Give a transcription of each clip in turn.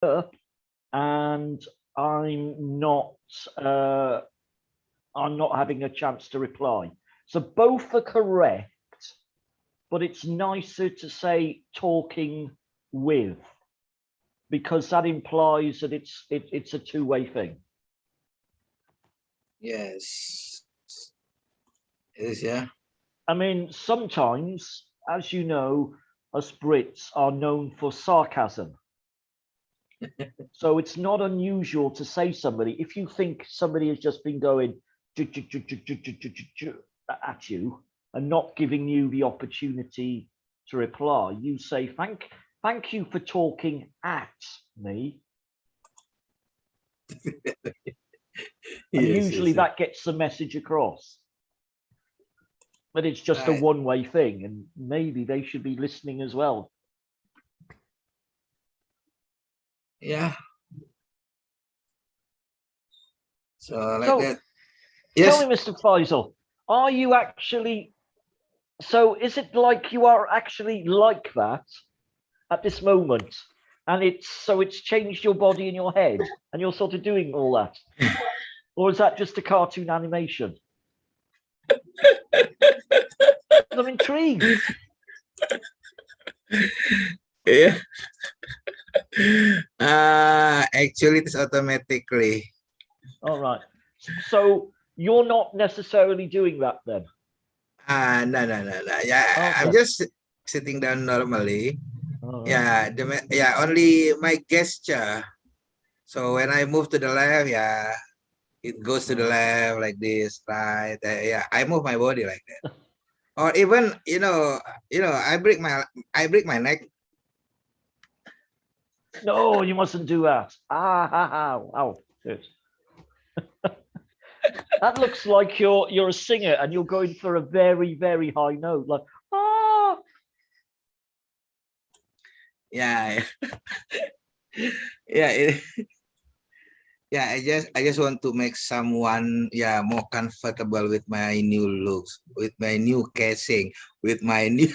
and I'm not uh, I'm not having a chance to reply. So both are correct, but it's nicer to say talking with, because that implies that it's a two-way thing. Yes. It is, yeah. I mean, sometimes, as you know, us Brits are known for sarcasm. So it's not unusual to say somebody, if you think somebody has just been going at you and not giving you the opportunity to reply, you say, thank you for talking at me. And usually that gets the message across. But it's just a one-way thing, and maybe they should be listening as well. Yeah. So like that. Yes. Tell me, Mr. Faisal, are you actually, so is it like you are actually like that at this moment? And it's changed your body and your head, and you're sort of doing all that? Or is that just a cartoon animation? I'm intrigued. Yeah. Actually, it's automatically. All right. So you're not necessarily doing that then? No. Yeah, okay. I'm just sitting down normally. Right. Yeah, only my gesture. So when I move to the left, yeah, it goes to the left like this, right? Yeah, I move my body like that. Or even, I break my neck. No, you mustn't do that. Ow. That looks like you're a singer and you're going for a very, very high note, like Yeah. Yeah. Yeah, I just want to make someone more comfortable with my new looks, with my new casing, with my new.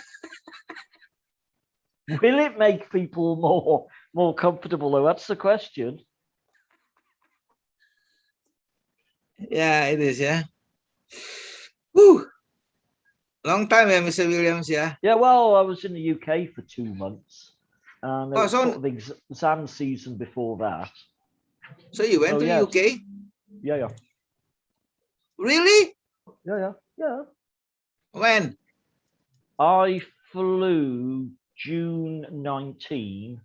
Will it make people more comfortable though? That's the question. Yeah, it is, yeah. Whew. Long time, yeah, Mr. Williams, yeah. Yeah, well, I was in the UK for 2 months. And it was sort of exam season before that. So you went to the UK? Yeah. Really? Yeah. When? I flew June 19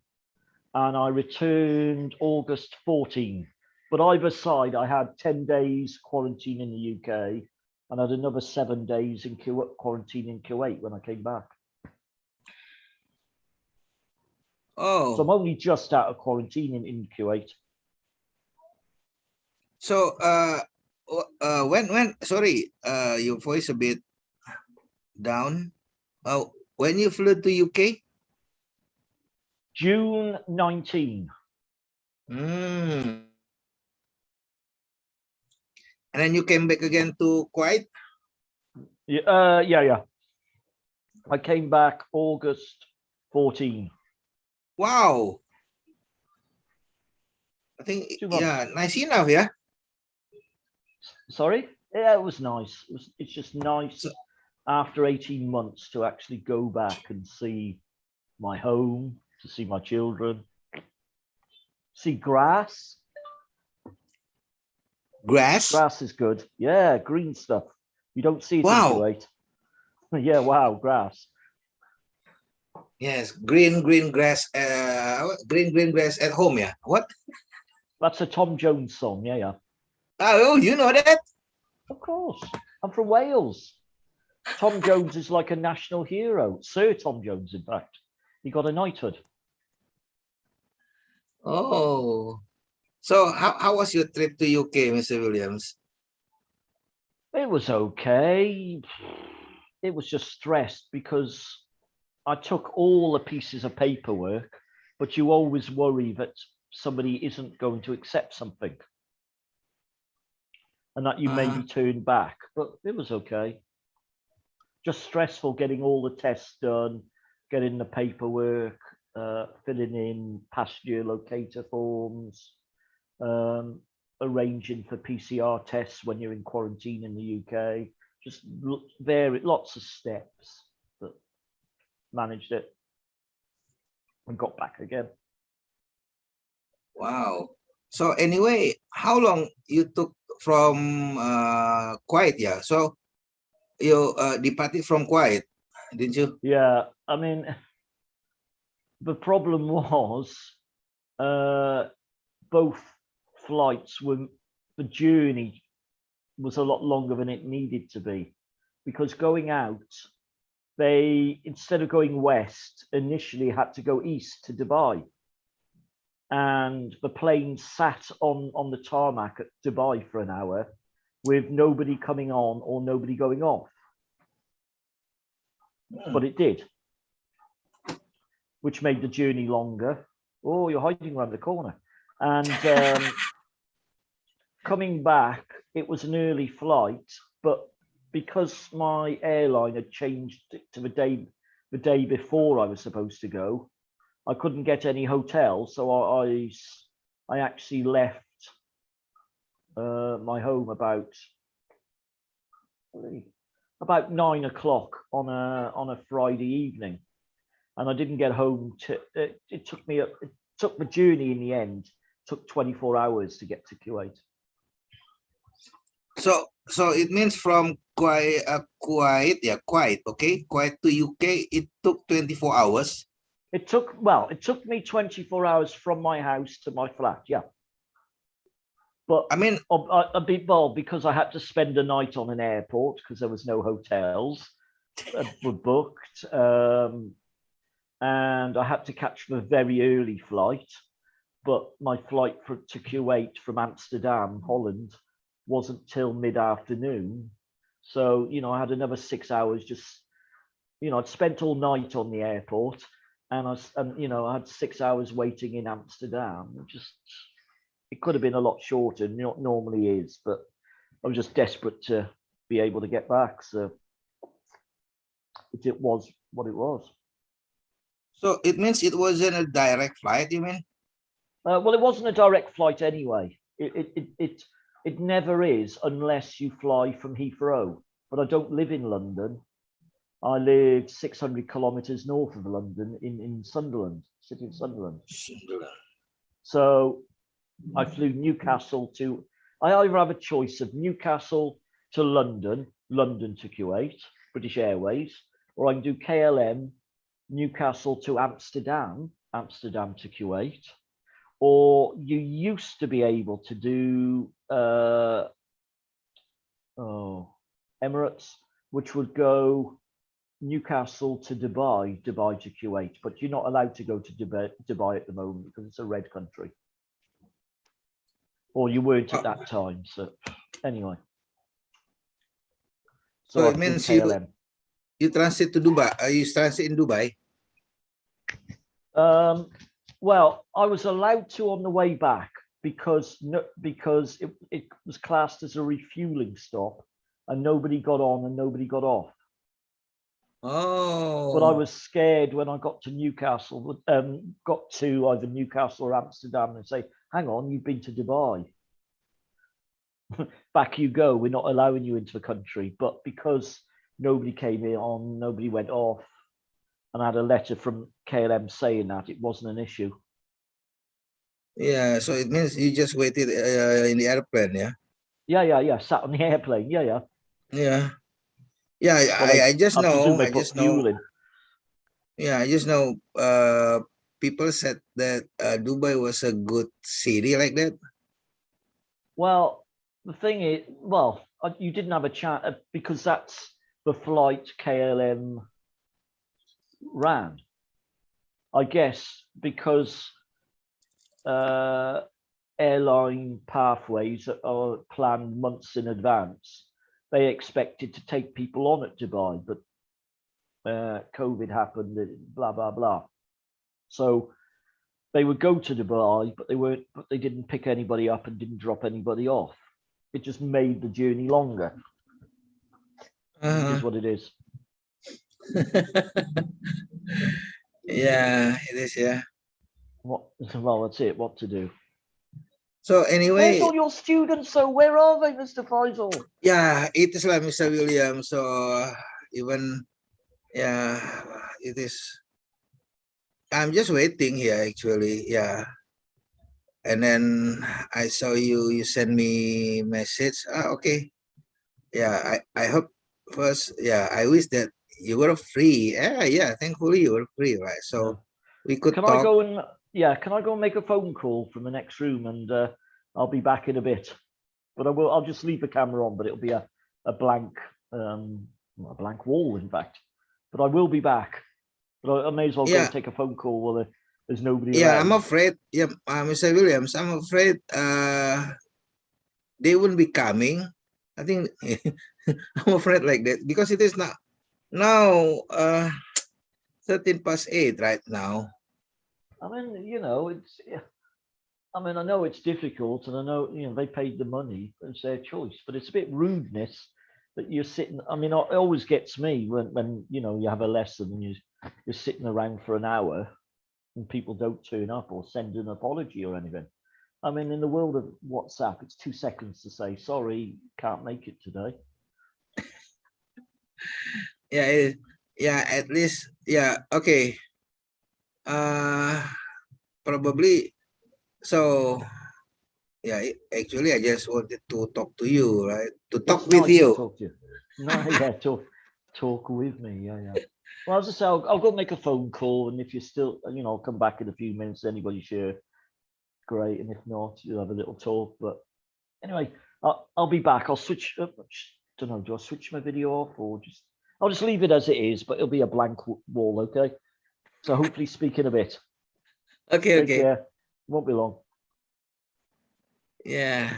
and I returned August 14. But either side, I had 10 days quarantine in the UK and had another 7 days in quarantine in Kuwait when I came back. Oh. So I'm only just out of quarantine in Kuwait. So when sorry, your voice a bit down. When you flew to UK? June 19. And then you came back again to Kuwait? Yeah. I came back August 14. Wow. I think, nice enough, yeah? Sorry? Yeah, it was nice. It's just nice after 18 months to actually go back and see my home, to see my children, see grass. Grass is good. Yeah, green stuff. You don't see it in Kuwait. Yeah, wow, grass. Yes, green grass. Green grass at home, yeah. What? That's a Tom Jones song. Yeah. Oh, you know that? Of course. I'm from Wales. Tom Jones is like a national hero. Sir Tom Jones, in fact. He got a knighthood. Oh. So how was your trip to UK, Mr. Williams? It was okay. It was just stressed because I took all the pieces of paperwork, but you always worry that somebody isn't going to accept something and that you may be turned back, but it was okay. Just stressful getting all the tests done, getting the paperwork, filling in passenger locator forms, arranging for PCR tests when you're in quarantine in the UK. Just lots of steps, but managed it and got back again. Wow. So anyway, how long you took from Kuwait? Yeah. So you departed from Kuwait, didn't you? Yeah. I mean, the problem was both flights were, the journey was a lot longer than it needed to be, because going out, they, instead of going west, initially had to go east to Dubai. And the plane sat on the tarmac at Dubai for an hour with nobody coming on or nobody going off. But it did, which made the journey longer. Oh, you're hiding around the corner. And coming back, it was an early flight, but because my airline had changed it to the day before I was supposed to go, I couldn't get any hotels, so I actually left my home about 9 o'clock on a Friday evening, and I didn't get home to. It took the journey in the end. Took 24 hours to get to Kuwait. So it means from Kuwait, okay, Kuwait to UK, it took 24 hours. It took me 24 hours from my house to my flat, yeah. But I mean, because I had to spend a night on an airport because there was no hotels were booked, and I had to catch the very early flight. But my flight to Kuwait from Amsterdam, Holland, wasn't till mid-afternoon. So, I had another 6 hours just, I'd spent all night on the airport, and I had 6 hours waiting in Amsterdam. It could have been a lot shorter than it normally is, but I was just desperate to be able to get back. So it was what it was. So it means it wasn't a direct flight, you mean? Well, it wasn't a direct flight anyway. It never is unless you fly from Heathrow. But I don't live in London. I live 600 kilometers north of London in Sunderland, city of Sunderland. So I flew Newcastle to, I either have a choice of Newcastle to London, London to Kuwait, British Airways, or I can do KLM, Newcastle to Amsterdam, Amsterdam to Kuwait, or you used to be able to do Emirates, which would go Newcastle to Dubai, Dubai to Kuwait, but you're not allowed to go to Dubai at the moment because it's a red country. Or you weren't at that time. So anyway. So it means you transit to Dubai. You transit in Dubai? Well, I was allowed to on the way back because it was classed as a refueling stop, and nobody got on and nobody got off. Oh. But I was scared when I got to Newcastle, got to either Newcastle or Amsterdam, and say, hang on, you've been to Dubai. Back you go, we're not allowing you into the country. But because nobody came in on, nobody went off, and I had a letter from KLM saying that, it wasn't an issue. Yeah, so it means you just waited in the airplane, yeah? Yeah. Sat on the airplane, yeah. Yeah. Yeah, well, I just know. Yeah, I just know people said that Dubai was a good city like that. Well, the thing is, you didn't have a chance because that's the flight KLM ran. I guess because airline pathways are planned months in advance, they expected to take people on at Dubai, but COVID happened, blah blah blah. So they would go to Dubai, but they didn't pick anybody up and didn't drop anybody off. It just made the journey longer. It is what it is. Yeah, it is. Yeah. What? Well, that's it. What to do? So Where's anyway, all your students? So where are they, Mr. Faisal? yeah, it is like Mr. William. So even yeah, it is. I'm just waiting here actually. Yeah. And then I saw you. You send me message. Okay. Yeah. I hope first. Yeah. I wish that you were free. Yeah. Thankfully you were free, right? Yeah. So we could Can I talk. go and Can I go and make a phone call from the next room, and I'll be back in a bit. But I will. I'll just leave the camera on, but it'll be a blank a blank wall, in fact. But I will be back. But I may as well go Yeah. take a phone call while there's nobody Yeah. I'm around. afraid. Yeah. Mr. Williams. I'm afraid. They wouldn't be coming. I think I'm afraid like that because it is not now 13 past 8 right now. I mean, it's. I mean, I know it's difficult, and I know they paid the money; it's their choice. But it's a bit rudeness that you're sitting. I mean, it always gets me when you have a lesson and you're sitting around for an hour and people don't turn up or send an apology or anything. I mean, in the world of WhatsApp, it's 2 seconds to say sorry, can't make it today. Yeah, yeah, at least, yeah, okay. Probably, so, yeah, actually, I just wanted to talk to you, right? To talk It's with nice to you. talk to you. No, yeah, talk with me. Yeah. Well, as I say, I'll go make a phone call, and if you're still, I'll come back in a few minutes. Anybody share, great, and if not, you'll have a little talk. But anyway, I'll be back. I'll switch. Don't know. Do I switch my video off or just? I'll just leave it as it is, but it'll be a blank wall. Okay. So hopefully, speak in a bit. Okay, Take okay. care. Won't be long. Yeah.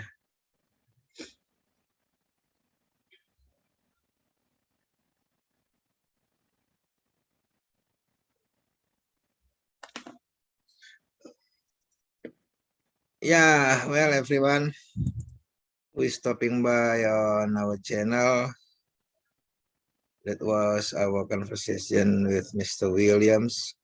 Yeah, well, everyone, who is stopping by on our channel. That was our conversation with Mr. Williams.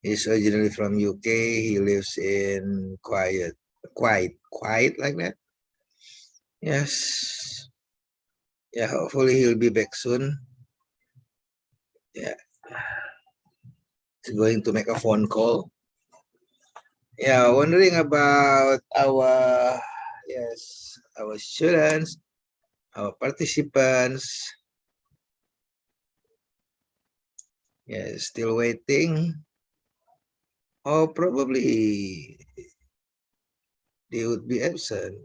He's originally from UK. He lives in quiet like that. Yes. Yeah, hopefully he'll be back soon. Yeah. He's going to make a phone call. Yeah, wondering about our students, our participants. Yeah, still waiting. Or probably they would be absent.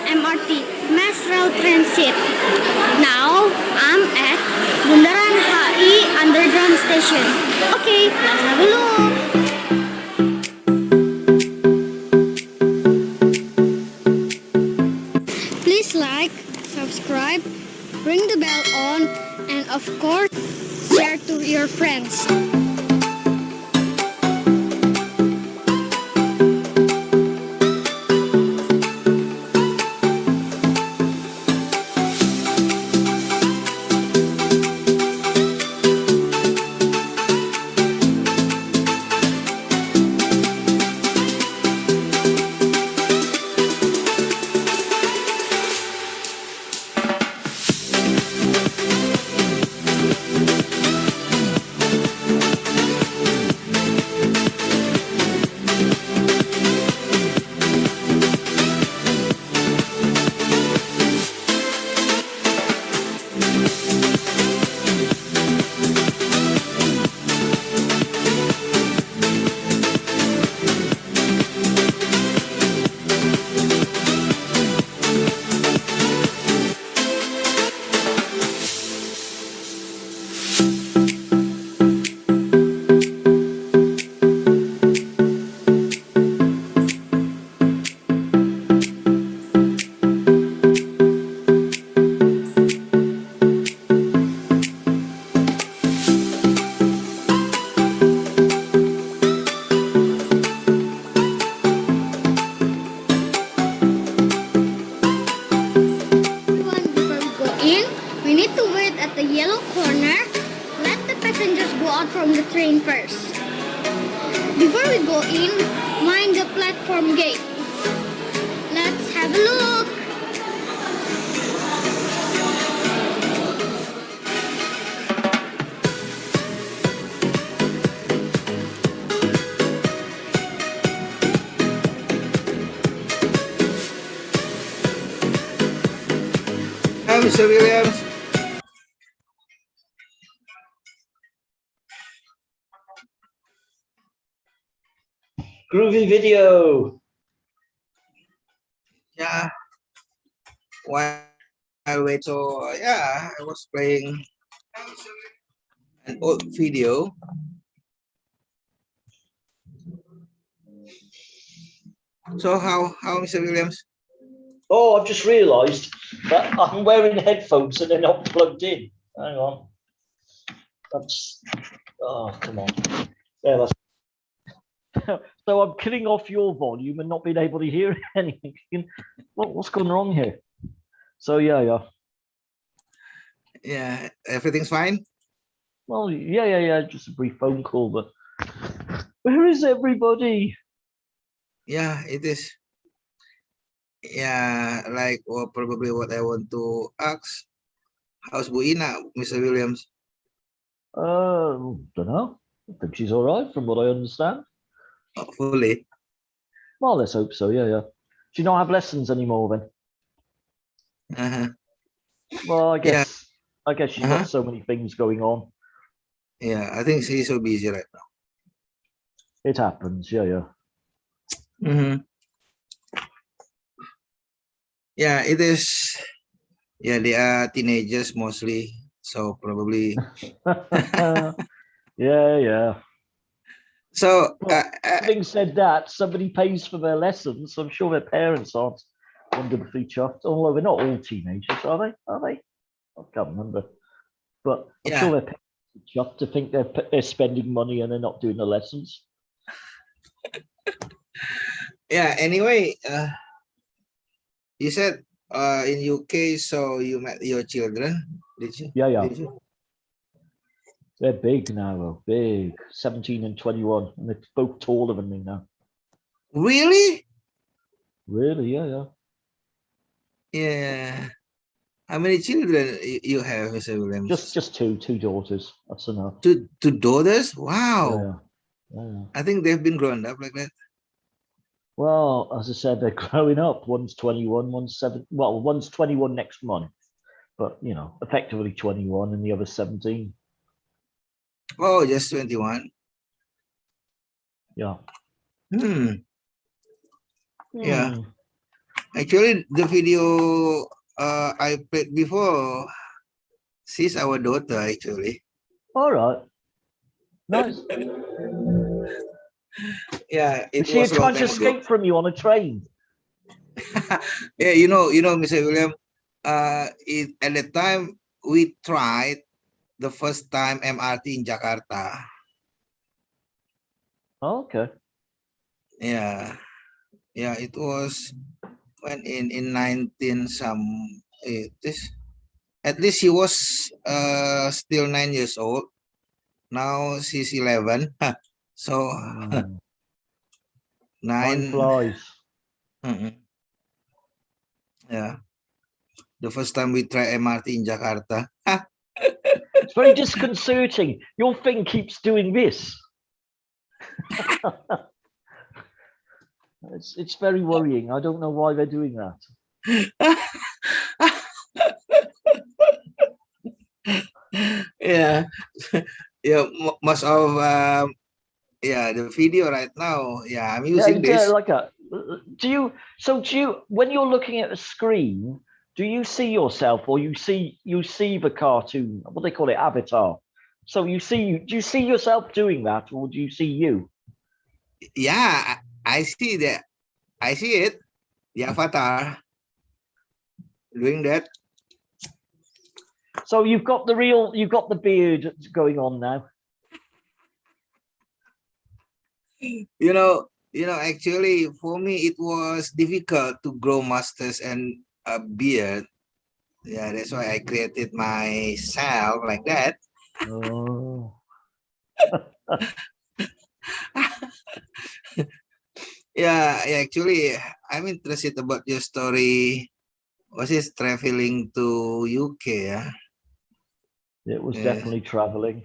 MRT Mass Rail Transit. Now I'm at Bundaran HI Underground Station. Okay, let's have a look. Please like, subscribe, ring the bell on, and of course, share to your friends. We need to wait at the yellow corner. Let the passengers go out from the train first. Before we go in, mind the platform gate. Let's have a look. Hi, Mr. Williams. Groovy video. Yeah. While I wait, so yeah, I was playing an old video. So how Mr. Williams? Oh, I've just realised that I'm wearing headphones and they're not plugged in. Hang on. That's, oh, come on. Yeah, that's, so I'm killing off your volume and not being able to hear anything. What's going wrong here? So yeah. Yeah, everything's fine. Well, yeah. Just a brief phone call, but where is everybody? Yeah, it is. Yeah, like probably what I want to ask. How's Bu Ina, Mr. Williams? Don't know. I think she's all right from what I understand. Hopefully. Well, let's hope so. Yeah. Do you not have lessons anymore then? Well, I guess she's got so many things going on. Yeah, I think she's so busy right now. It happens. Yeah. Yeah, it is. Yeah, they are teenagers mostly, so probably. Yeah. So, having said that, somebody pays for their lessons. So I'm sure their parents aren't wonderfully chuffed. Although they're not all teenagers, are they? I can't remember. But I'm sure their parents are chuffed to think they're spending money and they're not doing the lessons. Yeah. Anyway, you said in UK, so you met your children, did you? Yeah. Did you? They're big now, though. Big, 17 and 21, and they're both taller than me now. Really? Really? Yeah. Yeah. How many children you have, Mr. Williams? Just two daughters. That's enough. Two daughters? Wow. Yeah. I think they've been grown up like that. Well, as I said, they're growing up. One's 21, one's 7. Well, one's 21 next month, but effectively 21, and the other's 17. Oh, just 21. Yeah. Yeah. Actually, the video I played before, she's our daughter actually. All right. Nice. Yeah, it Is she was a long trying to time ago. escape from you on a train? Yeah, Mr. William, at the time we tried the first time MRT in Jakarta. Oh, okay. Yeah, it was when in 19 some it is. At least she was still 9 years old. Now she's 11. So Time 9. flies. Yeah, the first time we try MRT in Jakarta. It's very disconcerting. Your thing keeps doing this. It's very worrying. I don't know why they're doing that. Yeah, yeah. Most of the video right now. Yeah, I'm using Yeah, this. like a. Do you when you're looking at a screen, do you see yourself or you see the cartoon? What they call it, avatar. So do you see yourself doing that, or do you see you? Yeah, I see that. I see it. The avatar doing that. So you've got the beard going on now. Actually, for me, it was difficult to grow mustache and a beard. Yeah, that's why I created myself like that. Oh. Yeah, actually, I'm interested about your story. Was it traveling to UK? Yeah, It was definitely traveling.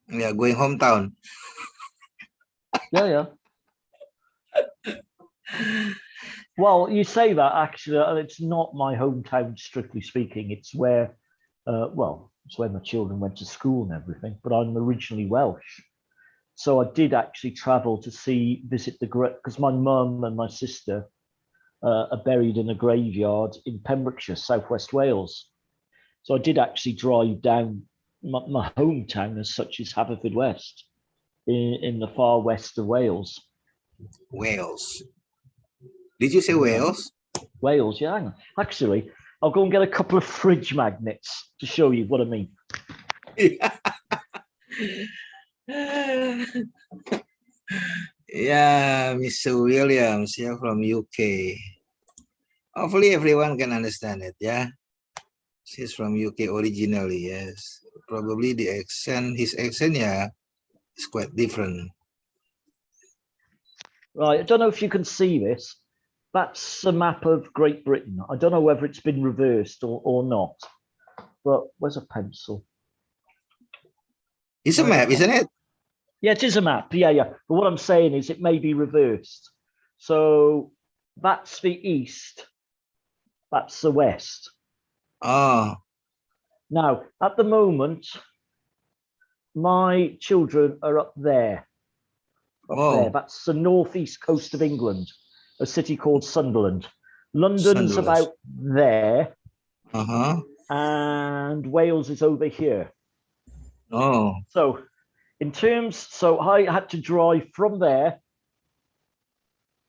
Yeah, going hometown. Yeah. Well, you say that actually, it's not my hometown, strictly speaking. It's where, it's where my children went to school and everything. But I'm originally Welsh, so I did actually travel to visit because my mum and my sister are buried in a graveyard in Pembrokeshire, southwest Wales. So I did actually drive down my hometown, as such as Haverfordwest, in the far west of Wales. Wales. Did you say Wales? Wales, yeah. Hang on. Actually, I'll go and get a couple of fridge magnets to show you what I mean. Yeah, Mr. Williams, yeah, from UK. Hopefully everyone can understand it, yeah. She's from UK originally, yes. Probably his accent, yeah, is quite different. Right, I don't know if you can see this. That's a map of Great Britain. I don't know whether it's been reversed or not, but where's a pencil? It's a map, isn't it? Yeah, it is a map. Yeah. But what I'm saying is it may be reversed. So that's the east. That's the west. Oh. Now, at the moment, my children are up there. There. That's the northeast coast of England, a city called Sunderland. London's about there. And Wales is over here. Oh. So I had to drive from there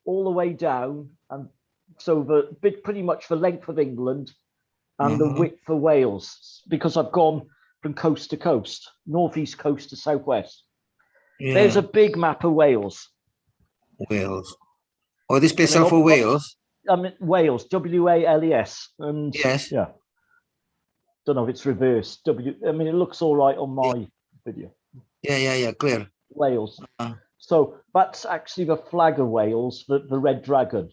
all the way down, and so pretty much the length of England and the width of Wales, because I've gone from coast to coast, northeast coast to southwest. Yeah. There's a big map of Wales. Wales. Oh, this special for Wales? I mean, Wales, W-A-L-E-S. And yes. Yeah. Don't know if it's reversed. I mean, it looks all right on my video. Yeah, clear. Wales. So that's actually the flag of Wales, the red dragon,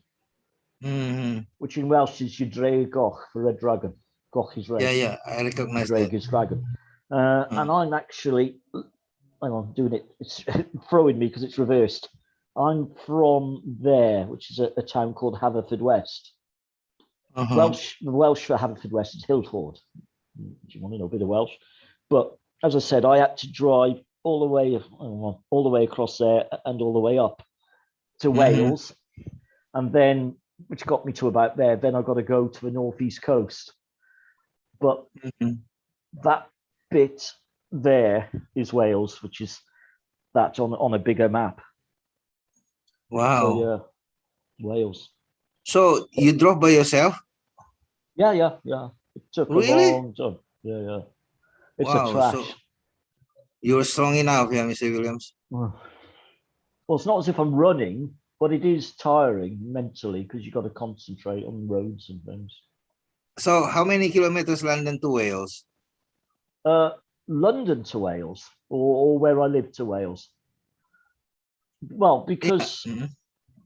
which in Welsh is Ydre Goch, the red dragon. Goch is red. Yeah, I recognize that. Is dragon. And I'm actually, hang on, doing it. It's throwing me because it's reversed. I'm from there, which is a town called Haverfordwest. The Welsh for Haverfordwest is Hillford. Do you want to know a bit of Welsh? But as I said, I had to drive all the way across there and all the way up to Wales, and then which got me to about there. Then I got to go to the northeast coast. But that bit there is Wales, which is that on a bigger map. Wow. So yeah, Wales. So you drove by yourself? Yeah. It took a long time. Yeah. It's a trash. So you're strong enough, yeah, Mr. Williams. Well, it's not as if I'm running, but it is tiring mentally because you've got to concentrate on roads and things. So how many kilometers London to Wales? London to Wales, or where I live to Wales. Well, because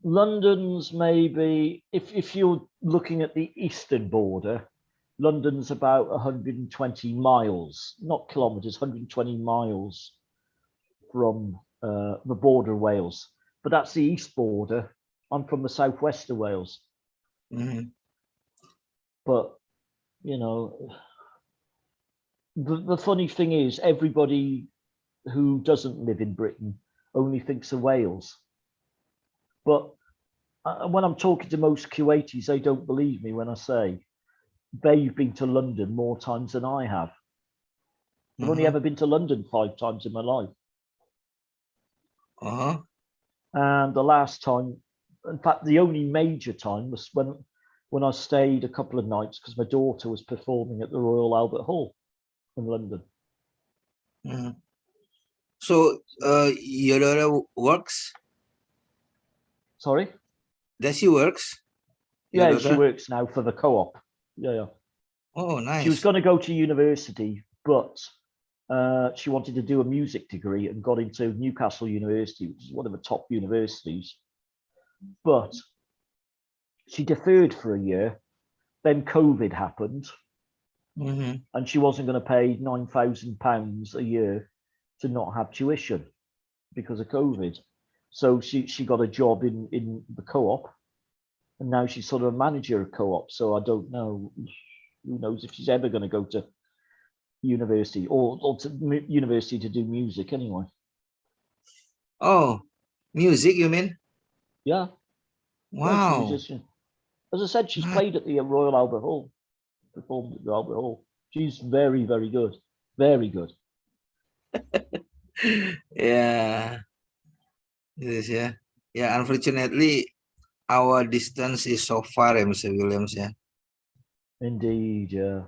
London's maybe, if you're looking at the eastern border, London's about 120 miles, not kilometers, 120 miles from the border of Wales. But that's the east border. I'm from the southwest of Wales. But, you know, the funny thing is, everybody who doesn't live in Britain only thinks of Wales. But when I'm talking to most Kuwaitis, they don't believe me when I say they've been to London more times than I have. I've only ever been to London 5 times in my life. And the last time, in fact, the only major time was when I stayed a couple of nights because my daughter was performing at the Royal Albert Hall in London. So your daughter works? Sorry? Does she works? Yeah, she works now for the co-op. Yeah. Oh, nice. She was going to go to university, but she wanted to do a music degree and got into Newcastle University, which is one of the top universities. But she deferred for a year. Then COVID happened, and she wasn't going to pay £9,000 a year to not have tuition because of COVID. So she got a job in the co-op, and now she's sort of a manager of co-op. So I don't know. Who knows if she's ever going to go to university or to university to do music anyway. Oh, music, you mean? Yeah. Wow. Yeah, she's a musician. As I said, she's played at the Royal Albert Hall, performed at the Albert Hall. She's very, very good. Very good. Yeah. Yes, yeah. Yeah, unfortunately, our distance is so far, Mr. Williams, yeah. Indeed, yeah.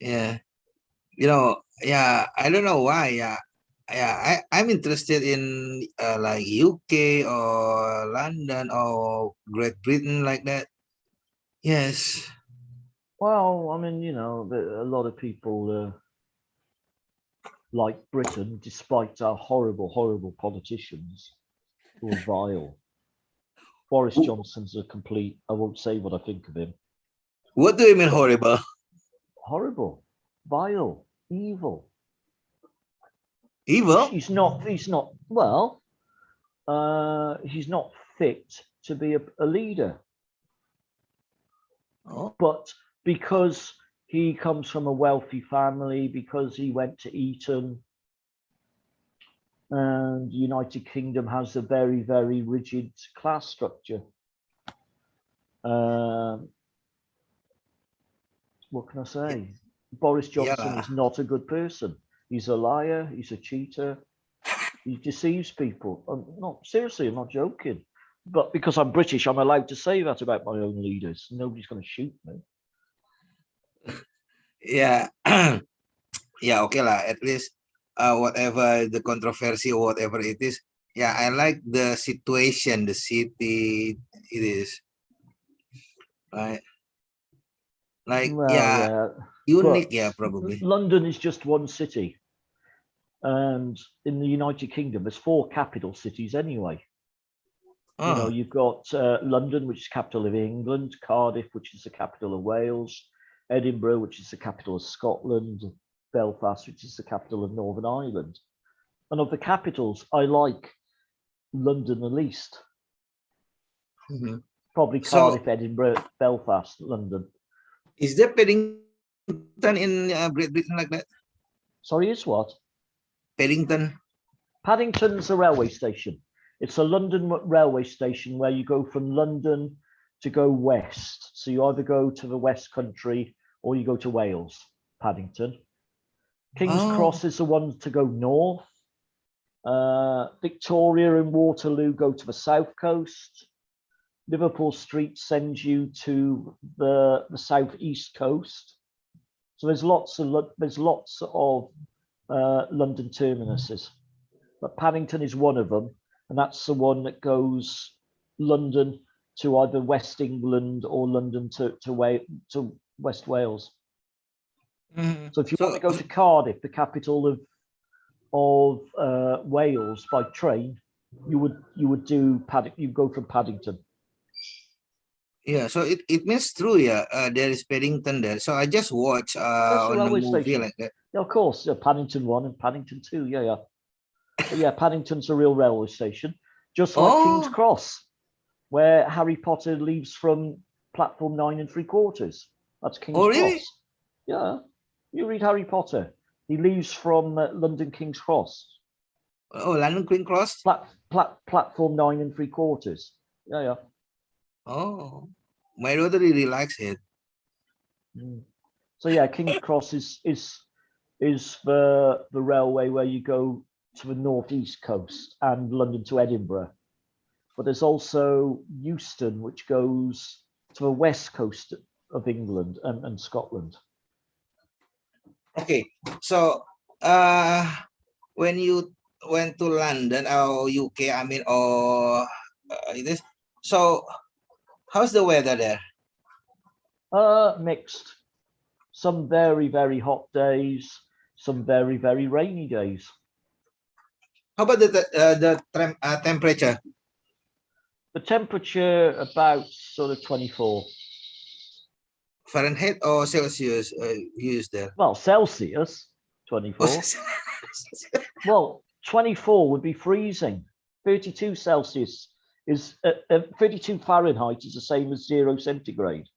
Yeah. You know, yeah, I don't know why, yeah. I'm interested in like UK or London or Great Britain like that. Yes. Well, I mean, you know, a lot of people like Britain, despite our horrible, horrible politicians who are vile. Boris Johnson's a complete, I won't say what I think of him. What do you mean horrible? Horrible, vile, evil. Evil? He's not, well, he's not fit to be a leader. Oh. But because he comes from a wealthy family, because he went to Eton, and the United Kingdom has a very, very rigid class structure. What can I say? Boris Johnson is not a good person. He's a liar. He's a cheater. He deceives people. Seriously, I'm not joking. But because I'm British, I'm allowed to say that about my own leaders. Nobody's going to shoot me. Yeah. Yeah, okay lah. At least whatever the controversy or whatever it is, yeah, I like the situation, the city it is. Right. Like, well, yeah, unique, yeah, probably. London is just one city. And in the United Kingdom, there's 4 capital cities anyway. Oh. You know, you've got London, which is capital of England, Cardiff, which is the capital of Wales, Edinburgh, which is the capital of Scotland, Belfast, which is the capital of Northern Ireland. And of the capitals, I like London the least. Probably Cardiff, Edinburgh, Belfast, London. Is there Paddington in Great Britain like that? Sorry, is what? Paddington. Paddington's a railway station. It's a London railway station where you go from London to go west. So you either go to the West Country or you go to Wales, Paddington. King's Cross is the one to go north. Victoria and Waterloo go to the south coast. Liverpool Street sends you to the southeast coast. So there's lots of London terminuses, but Paddington is one of them, and that's the one that goes London to either West England or London to West Wales. So if you want to go to Cardiff, the capital of Wales, by train, you would do you go from Paddington. Yeah, so it means true. Yeah, there is Paddington there. So I just watched on a movie station. like that. Yeah, of course, Paddington 1 and Paddington 2. Yeah. But yeah, Paddington's a real railway station, just like King's Cross, where Harry Potter leaves from platform 9 3/4. That's King's Cross. Really? Yeah, you read Harry Potter. He leaves from London King's Cross. Oh, London King's Cross. Platform 9 3/4. Yeah. Oh, my daughter really likes it. So yeah, King's Cross is the railway where you go to the northeast coast and London to Edinburgh. But there's also Euston, which goes to the west coast of England and Scotland. Okay, so when you went to London or UK, I mean, or this, so how's the weather there? Mixed. Some very, very hot days, some very, very rainy days. How about the temperature? The temperature about sort of 24. Fahrenheit or Celsius used there? Well, Celsius, 24. Well, 24 would be freezing. 32 Celsius is 32 Fahrenheit is the same as 0 centigrade.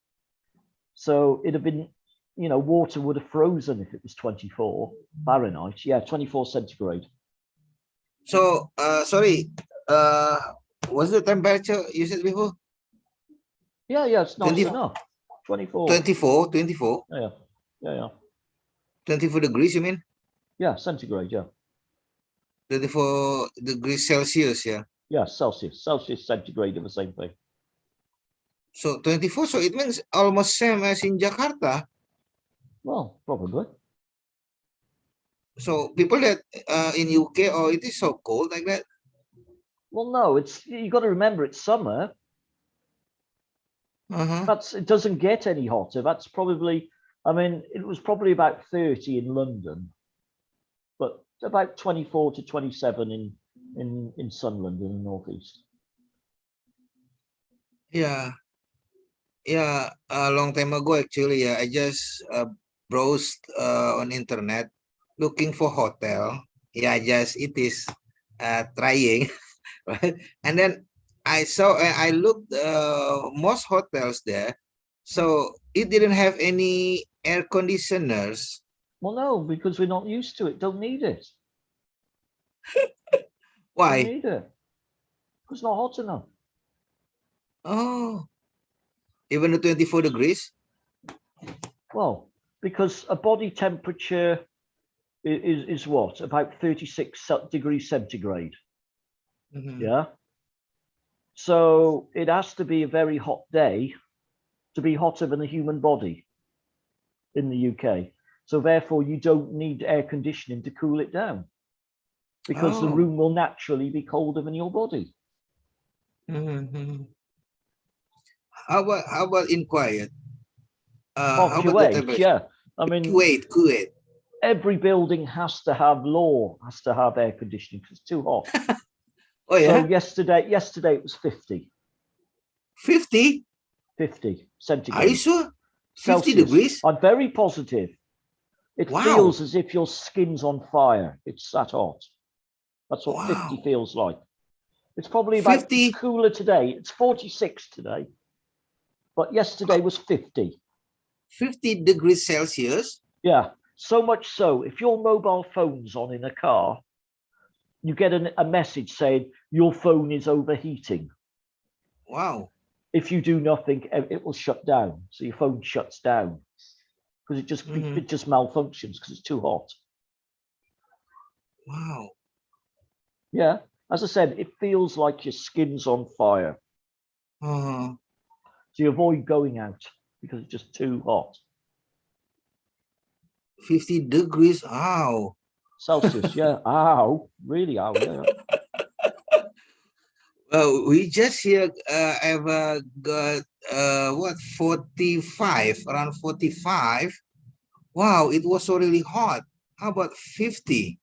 So it'd have been, water would have frozen if it was 24 Fahrenheit. Yeah, 24 centigrade. So, sorry, what's the temperature you said before? Yeah, it's nice enough. 24. 24. Yeah. 24 degrees, you mean? Yeah, centigrade, yeah. 24 degrees Celsius, yeah. Yeah, Celsius, centigrade are the same thing. So 24, so it means almost same as in Jakarta. Well, probably. So people that in UK, oh, it is so cold like that? Well, no, you got to remember it's summer. It doesn't get any hotter. That's probably, it was probably about 30 in London, but about 24 to 27 in Sunderland in the northeast. Yeah, a long time ago actually. Yeah, I just browsed on internet looking for hotel. Yeah, it is trying, right? And then I looked most hotels there, so it didn't have any air conditioners. Well, no, because we're not used to it. Don't need it. Why? Don't need it. It's not hot enough. Oh, even the 24 degrees? Well, because a body temperature is what? About 36 degrees centigrade. Yeah. So it has to be a very hot day to be hotter than the human body in the UK. So therefore, you don't need air conditioning to cool it down, because the room will naturally be colder than your body. How about in Kuwait? Kuwait, yeah. Kuwait. Every building has to have air conditioning because it's too hot. Oh yeah. So yesterday it was 50. 50? 50 centigrade. Are you sure? 50 Celsius. degrees? I'm very positive. It feels as if your skin's on fire. It's that hot. That's what 50 feels like. It's probably about 50 cooler today. It's 46 today. But yesterday was 50. 50 degrees Celsius? Yeah. So much so, if your mobile phone's on in a car, you get a message saying your phone is overheating. Wow. if you do nothing, it will shut down. So your phone shuts down because it just malfunctions because it's too hot. Wow. Yeah, as I said, it feels like your skin's on fire. Uh-huh. So you avoid going out because it's just too hot. 50 degrees. Ow. Celsius, yeah. Ow, really ow, yeah. Well, we just here ever got what 45, around 45. Wow, it was so really hot. How about 50?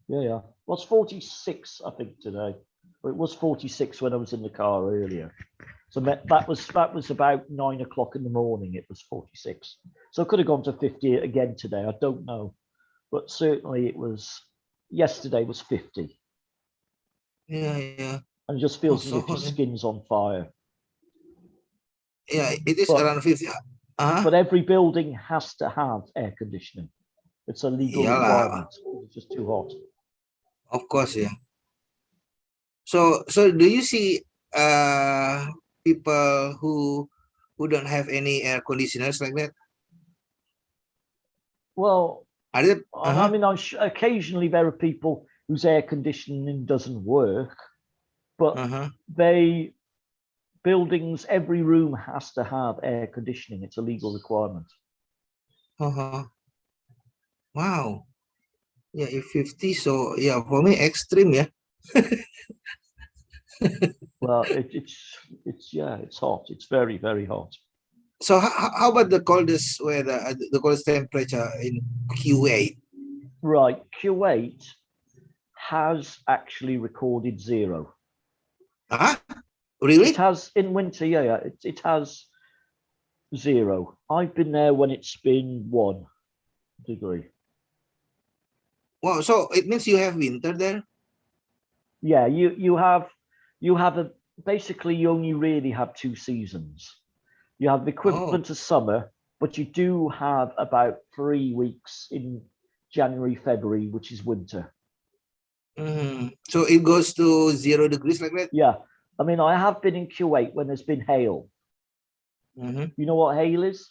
Yeah. Well, it's 46, I think, today. But it was 46 when I was in the car earlier. So that was about 9 o'clock in the morning. It was 46. So it could have gone to 50 again today. I don't know, but certainly it was. Yesterday was 50. Yeah. And it just feels as so if your hot, eh? skin's on fire. Yeah, it is But, around 50. but every building has to have air conditioning. It's a legal requirement. It's just too hot. Of course, yeah. So do you see people who don't have any air conditioners like that? Well, Are they, I mean, occasionally there are people whose air conditioning doesn't work, but buildings, every room has to have air conditioning. It's a legal requirement. Wow. Yeah, if 50, so yeah, for me extreme, yeah. Well, it's hot. It's very, very hot. So how about the coldest weather, the coldest temperature in Kuwait? Right, Kuwait has actually recorded 0. Really? It has in winter, yeah. It has 0. I've been there when it's been 1 degree. Wow, so it means you have winter there? Yeah, you have basically you only really have 2 seasons. You have the equivalent of summer, but you do have about 3 weeks in January, February, which is winter. So it goes to 0 degrees like that? Yeah, I mean, I have been in Kuwait when there's been hail. You know what hail is?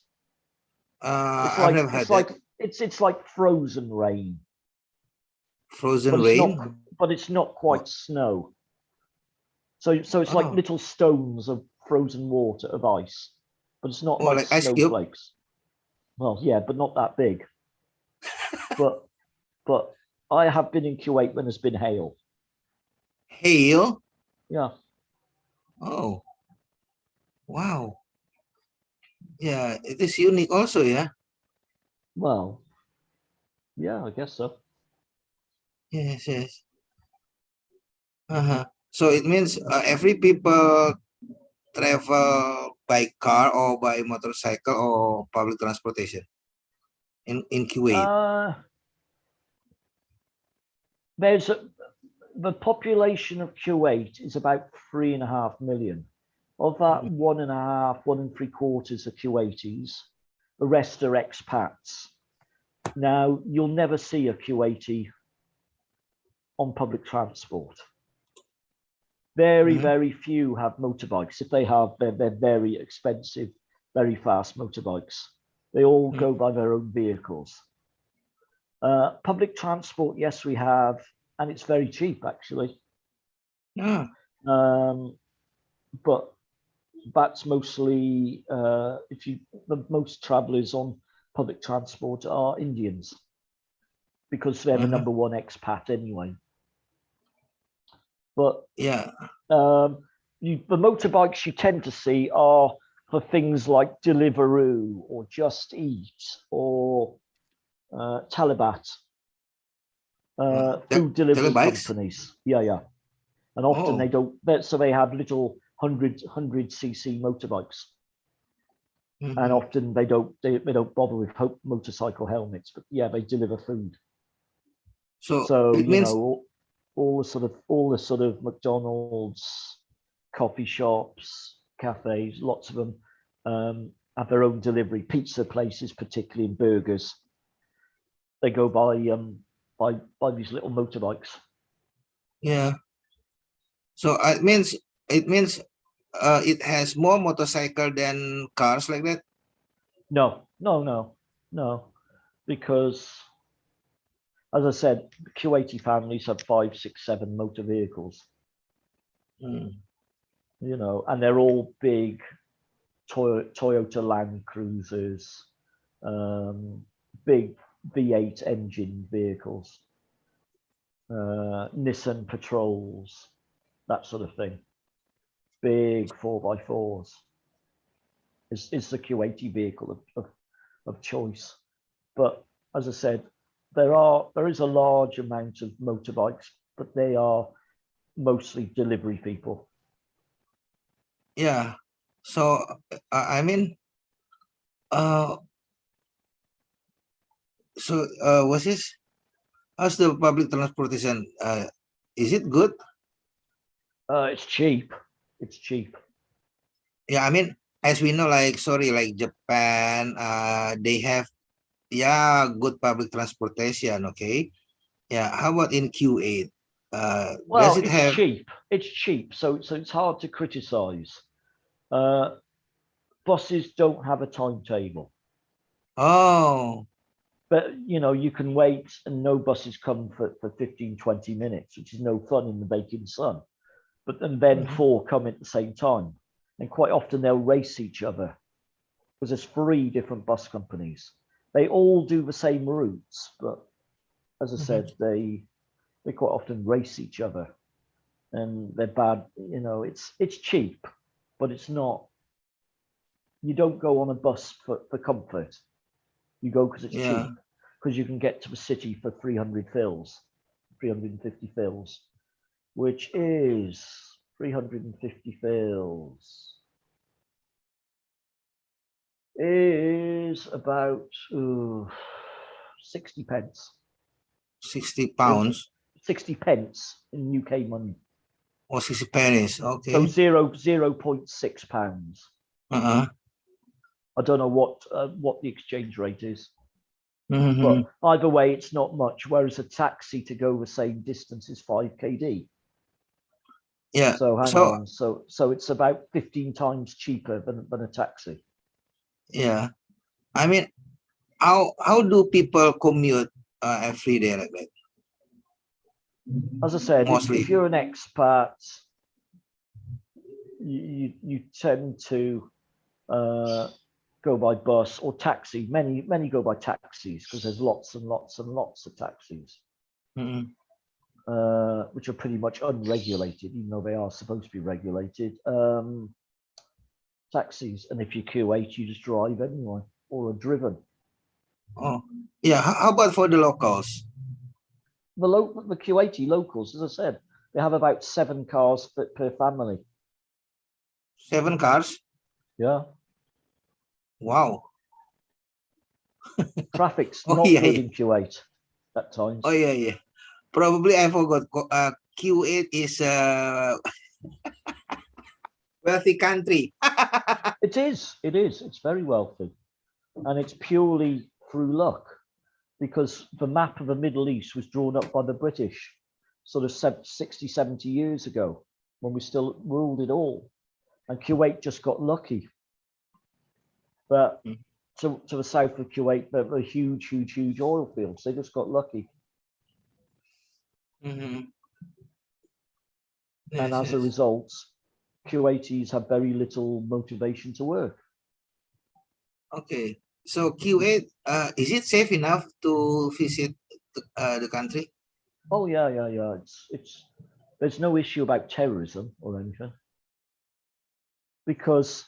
I've never had that. It's like frozen rain. Frozen rain? But it's not quite snow. So it's like little stones of frozen water, of ice, but it's not like snowflakes. Well, yeah, but not that big. but I have been in Kuwait when there's been hail. Hail? Yeah. Oh, wow. Yeah, it is unique also, yeah? Well, yeah, I guess so. Yes. So it means every people travel by car or by motorcycle or public transportation in Kuwait? The population of Kuwait is about 3.5 million. Of that, 1.5, 1.75 are Kuwaitis. The rest are expats. Now, you'll never see a Kuwaiti on public transport. Very, very few have motorbikes. If they have, they're very expensive, very fast motorbikes. They all go by their own vehicles. Public transport, yes, we have, and it's very cheap, actually. Yeah. But that's mostly, the most travelers on public transport are Indians, because they're the number 1 expat anyway. But yeah, the motorbikes you tend to see are for things like Deliveroo or Just Eat or Talabat, food delivery companies. Yeah. And often they don't, so they have little 100cc motorbikes. And often they don't bother with motorcycle helmets, but yeah, they deliver food. So it means all the sort of McDonald's, coffee shops, cafes, lots of them have their own delivery. Pizza places, particularly in burgers, they go by these little motorbikes. Yeah. So it means it has more motorcycle than cars like that? No, because as I said, Q80 families have 5, 6, 7 motor vehicles. You know, and they're all big Toyota Land Cruisers, big V8 engine vehicles, Nissan Patrols, that sort of thing. Big 4x4s is the Q80 vehicle of choice. But as I said, there is a large amount of motorbikes, but they are mostly delivery people. Yeah. So I mean, what's this? How's the public transportation? Is it good? It's cheap. It's cheap. Yeah, I mean, as we know, like like Japan, they have good public transportation. Okay. Yeah. How about in Q8? Well, Does it it's have? cheap. It's cheap, so it's hard to criticize. Buses don't have a timetable, Oh. but you know, you can wait and no buses come for 15, 20 minutes, which is no fun in the baking sun. But then 4 come at the same time. And quite often they'll race each other because there's 3 different bus companies. They all do the same routes, but as I said, they quite often race each other, and they're bad. You know, it's cheap, but it's not. You don't go on a bus for comfort. You go because it's cheap, because you can get to the city for 300 fills, 350 fills, which is 350 fills is about 60 pence. 60 pounds. 60 pence in UK money. Or 60 pennies. Okay. So 0.6 pounds. I don't know what the exchange rate is. But either way, it's not much. Whereas a taxi to go the same distance is 5 kd. Yeah. So hang on. So it's about 15 times cheaper than a taxi. Yeah. I mean, how do people commute every day like that? As I said, Mostly. if you're an expat, you tend to go by bus or taxi. Many go by taxis because there's lots and lots and lots of taxis, which are pretty much unregulated, even though they are supposed to be regulated. Taxis, and if you're Q8, you just drive anyway or are driven. Oh, yeah. How about for the locals? The Q80 locals, as I said, they have about 7 cars per family. 7 cars? Yeah. Wow. Traffic's not good in Q8 at times. Oh yeah. Probably I forgot. Q8 is a wealthy country. It is. It's very wealthy, and it's purely through luck, because the map of the Middle East was drawn up by the British sort of 60, 70 years ago when we still ruled it all. And Kuwait just got lucky. But to the south of Kuwait, there were huge oil fields. They just got lucky. Yes, And as a result, Kuwaitis have very little motivation to work. Okay. So Q8, is it safe enough to visit the country? Oh yeah. It's there's no issue about terrorism or anything, because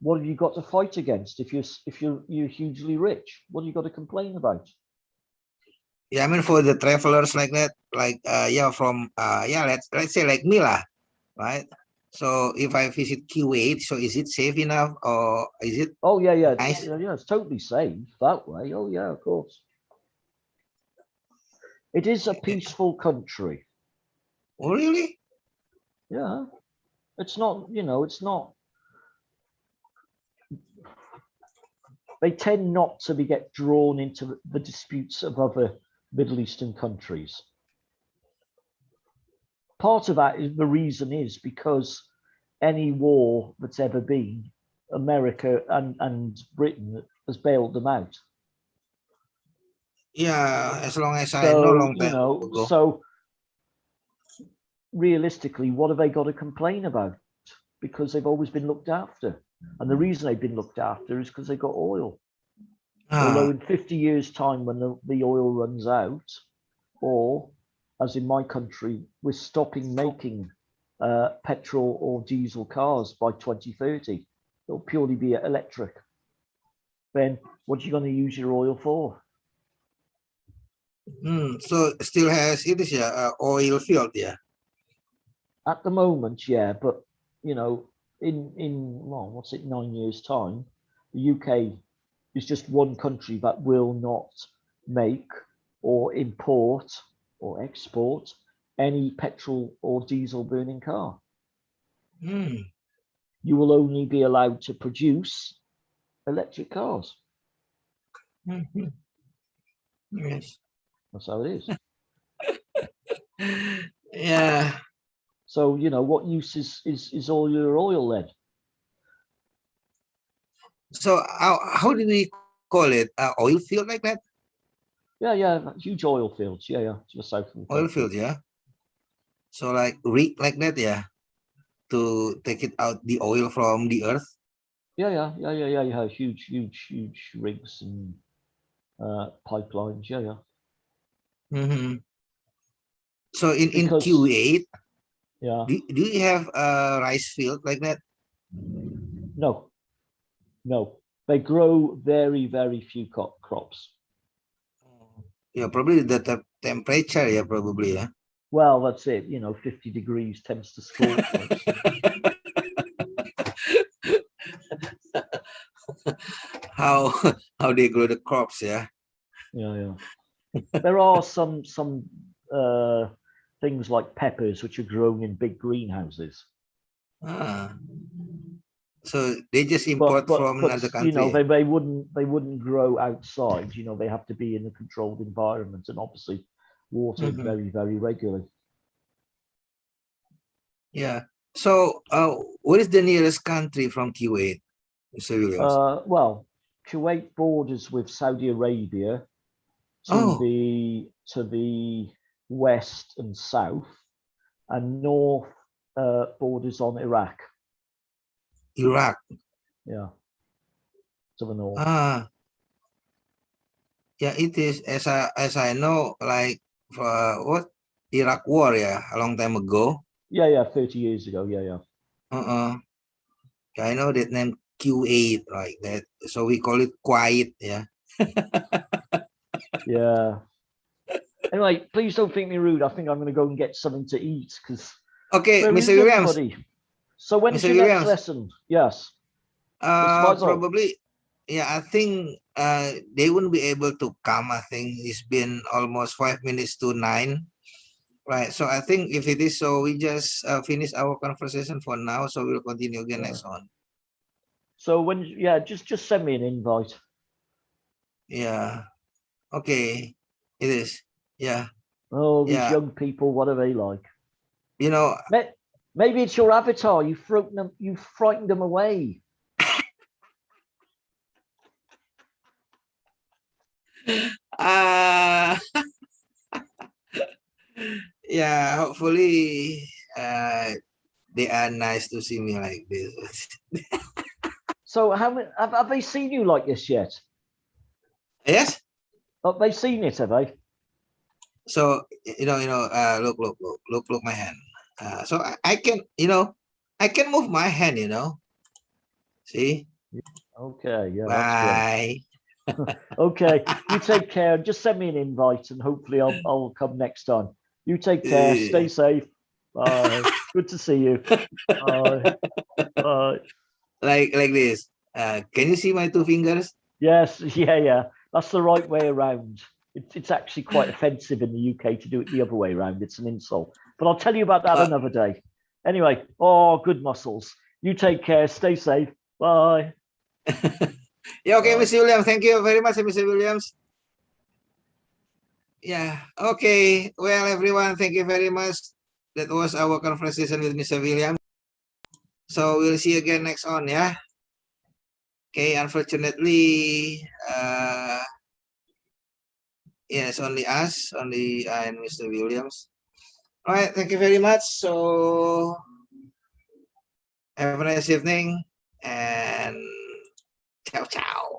what have you got to fight against if you're hugely rich? What have you got to complain about? Yeah, I mean for the travelers like that, like from let's say like me lah, right? So if I visit Q8, so is it safe enough, or is it? Oh yeah. Nice? It's totally safe that way. Oh yeah, of course. It is a peaceful country. Oh really? Yeah. It's not, it's not. They tend not to get drawn into the disputes of other Middle Eastern countries. Part of that is the reason is because any war that's ever been, America and Britain has bailed them out. Yeah, as long as I know, long time ago. So realistically, what have they got to complain about? Because they've always been looked after. And the reason they've been looked after is because they got oil. Although in 50 years' time, when the oil runs out, or as in my country, we're stopping making petrol or diesel cars by 2030. It'll purely be electric. Then what are you going to use your oil for? So still has it is oil field, yeah. At the moment, yeah, but you know, in well, what's it, 9 years' time, the UK is just one country that will not make or import or export any petrol or diesel burning car. You will only be allowed to produce electric cars. Yes. That's how it is. Yeah. So, you know, what use is all your oil then? So how do we call it? Oil field like that? Yeah, huge oil fields. Yeah, to the south of the Oil country. field, yeah. So like rig like that, yeah, to take it out the oil from the earth. Yeah. You have huge rigs and pipelines. Yeah. So in Because, Kuwait, yeah. do you have a rice field like that? No. They grow very few crops. Yeah, probably the temperature, yeah, probably, yeah. Well, that's it. You know, 50 degrees tends to scorch most. how they grow the crops, yeah. Yeah. There are some things like peppers which are grown in big greenhouses. So they just import from another country. You know, they wouldn't grow outside. You know, they have to be in a controlled environment and obviously watered very regularly. Yeah. So what is the nearest country from Kuwait, Mr. Williams? Well, Kuwait borders with Saudi Arabia to the west and south, and north borders on Iraq. Iraq. Yeah. To the north. Yeah, it is as I know, like for what Iraq war, yeah, a long time ago. Yeah, 30 years ago. Yeah. I know that name Q8 like that. So we call it quiet, yeah. Yeah. Anyway, please don't think me rude. I think I'm going to go and get something to eat because. Okay, Mr. Williams. So when's your next lesson? Yes. Probably. Yeah, I think they wouldn't be able to come. I think it's been almost 5 minutes to 9. Right. So I think if it is so, we just finish our conversation for now. So we'll continue again next one. So when, just send me an invite. Yeah. Okay. It is. Yeah. Oh, these young people, what are they like? You know, maybe it's your avatar. You frightened them away. Yeah, hopefully they are nice to see me like this. So have they seen you like this yet? Yes. Have they seen it, have they? So look my hand. So I can, I can move my hand, See? Okay, yeah. Bye. That's great. Okay, you take care. Just send me an invite and hopefully I'll come next time. You take care. Stay safe. Bye. Good to see you. Bye. Bye. Like this. Can you see my 2 fingers? Yes. Yeah. That's the right way around. It's actually quite offensive in the UK to do it the other way around. It's an insult. But I'll tell you about that another day. Anyway, good muscles. You take care. Stay safe. Bye. Yeah, okay, Mr. Williams. Thank you very much, Mr. Williams. Yeah, okay. Well, everyone, thank you very much. That was our conversation with Mr. Williams. So we'll see you again next on, yeah. Okay, unfortunately, yes, only us, only I and Mr. Williams. All right, thank you very much. So have a nice evening and ciao, ciao.